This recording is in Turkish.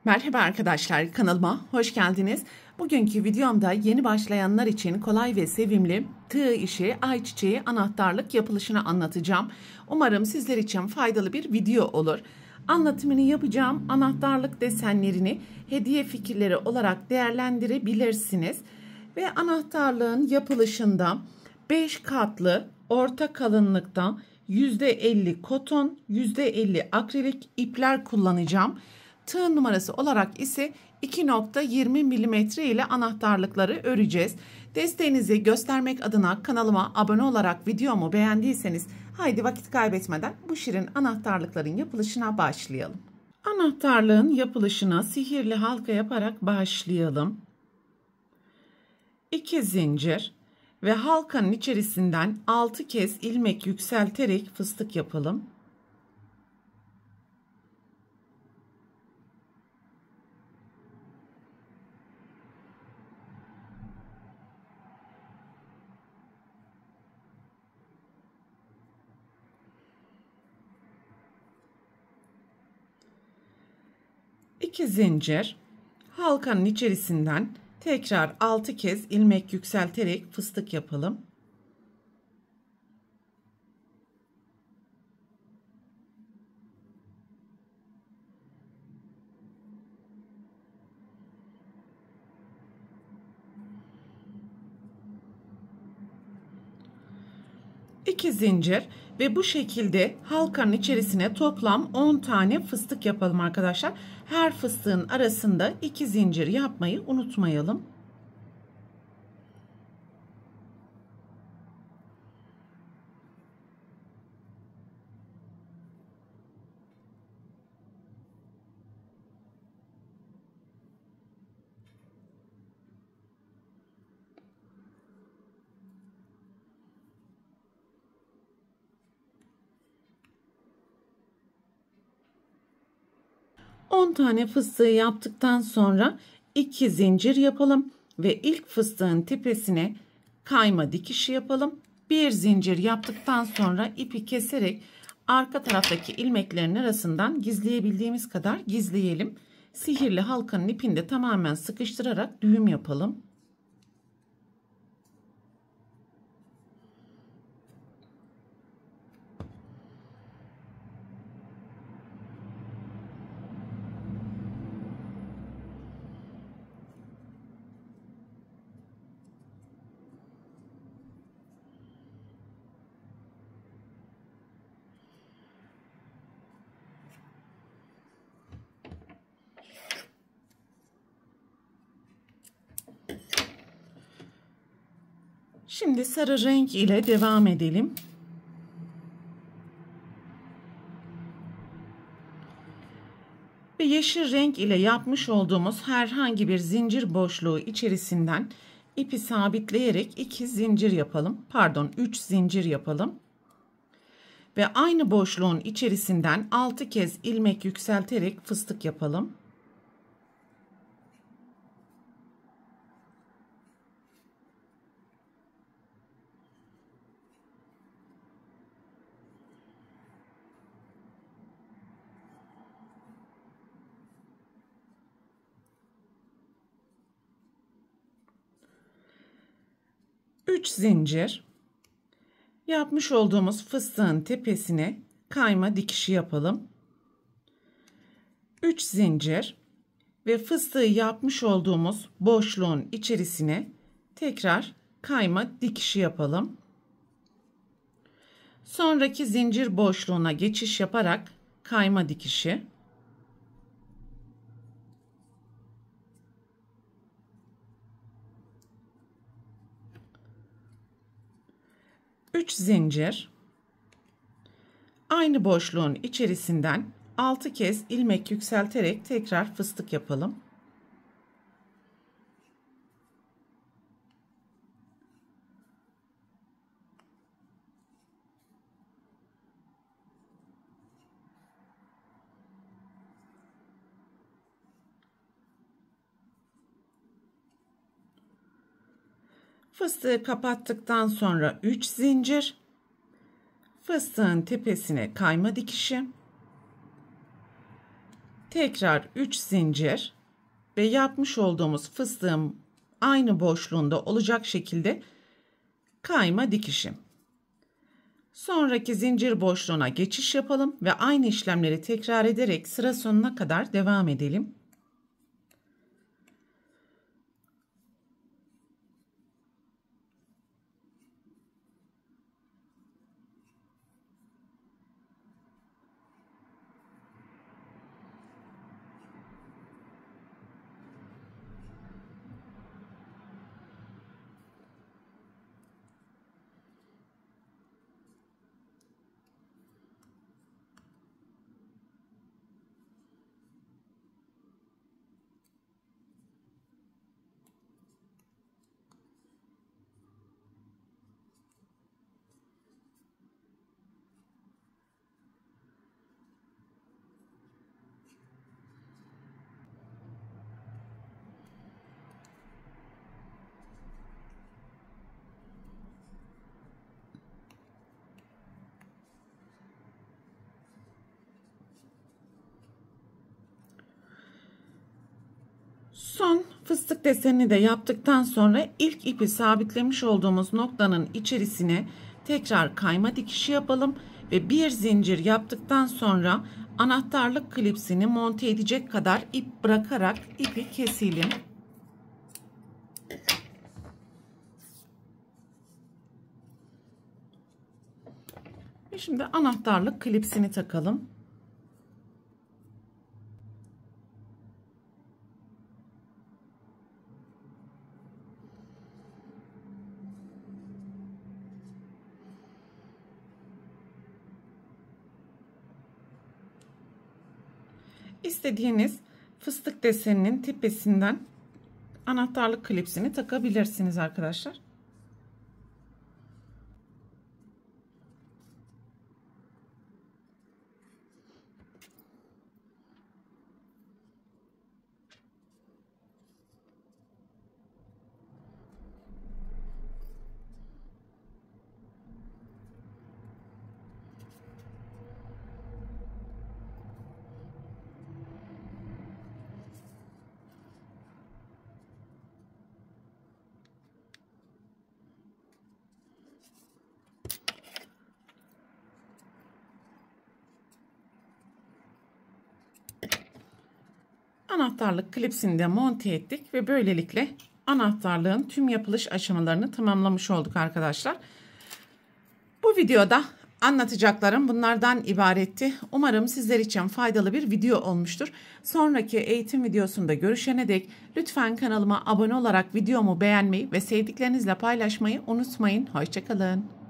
Merhaba arkadaşlar, kanalıma hoş geldiniz. Bugünkü videomda yeni başlayanlar için kolay ve sevimli tığ işi, ayçiçeği anahtarlık yapılışını anlatacağım. Umarım sizler için faydalı bir video olur. Anlatımını yapacağım anahtarlık desenlerini hediye fikirleri olarak değerlendirebilirsiniz. Ve anahtarlığın yapılışında 5 katlı orta kalınlıkta %50 koton, %50 akrilik ipler kullanacağım. Tığ numarası olarak ise 2.20 mm ile anahtarlıkları öreceğiz. Desteğinizi göstermek adına kanalıma abone olarak videomu beğendiyseniz haydi vakit kaybetmeden bu şirin anahtarlıkların yapılışına başlayalım. Anahtarlığın yapılışına sihirli halka yaparak başlayalım. 2 zincir ve halkanın içerisinden 6 kez ilmek yükselterek fıstık yapalım. İki zincir, halkanın içerisinden tekrar 6 kez ilmek yükselterek fıstık yapalım. İki zincir ve bu şekilde halkanın içerisine toplam 10 tane fıstık yapalım arkadaşlar. Her fıstığın arasında 2 zincir yapmayı unutmayalım. On tane fıstığı yaptıktan sonra 2 zincir yapalım ve ilk fıstığın tepesine kayma dikişi yapalım. Bir zincir yaptıktan sonra ipi keserek arka taraftaki ilmeklerin arasından gizleyebildiğimiz kadar gizleyelim. Sihirli halkanın ipini de tamamen sıkıştırarak düğüm yapalım. Şimdi sarı renk ile devam edelim. Ve yeşil renk ile yapmış olduğumuz herhangi bir zincir boşluğu içerisinden ipi sabitleyerek 2 zincir yapalım. Pardon, 3 zincir yapalım. Ve aynı boşluğun içerisinden 6 kez ilmek yükselterek fıstık yapalım. Üç zincir yapmış olduğumuz fıstığın tepesine kayma dikişi yapalım. 3 zincir ve fıstığı yapmış olduğumuz boşluğun içerisine tekrar kayma dikişi yapalım. Sonraki zincir boşluğuna geçiş yaparak kayma dikişi. Üç zincir. Aynı boşluğun içerisinden 6 kez ilmek yükselterek tekrar fıstık yapalım. Fıstığı kapattıktan sonra 3 zincir, fıstığın tepesine kayma dikişi, tekrar 3 zincir ve yapmış olduğumuz fıstığın aynı boşluğunda olacak şekilde kayma dikişi. Sonraki zincir boşluğuna geçiş yapalım ve aynı işlemleri tekrar ederek sıra sonuna kadar devam edelim. Son fıstık desenini de yaptıktan sonra ilk ipi sabitlemiş olduğumuz noktanın içerisine tekrar kayma dikişi yapalım ve bir zincir yaptıktan sonra anahtarlık klipsini monte edecek kadar ip bırakarak ipi keselim. Ve şimdi anahtarlık klipsini takalım. İstediğiniz fıstık deseninin tepesinden anahtarlık klipsini takabilirsiniz arkadaşlar. Anahtarlık klipsini de monte ettik ve böylelikle anahtarlığın tüm yapılış aşamalarını tamamlamış olduk arkadaşlar. Bu videoda anlatacaklarım bunlardan ibaretti. Umarım sizler için faydalı bir video olmuştur. Sonraki eğitim videosunda görüşene dek lütfen kanalıma abone olarak videomu beğenmeyi ve sevdiklerinizle paylaşmayı unutmayın. Hoşça kalın.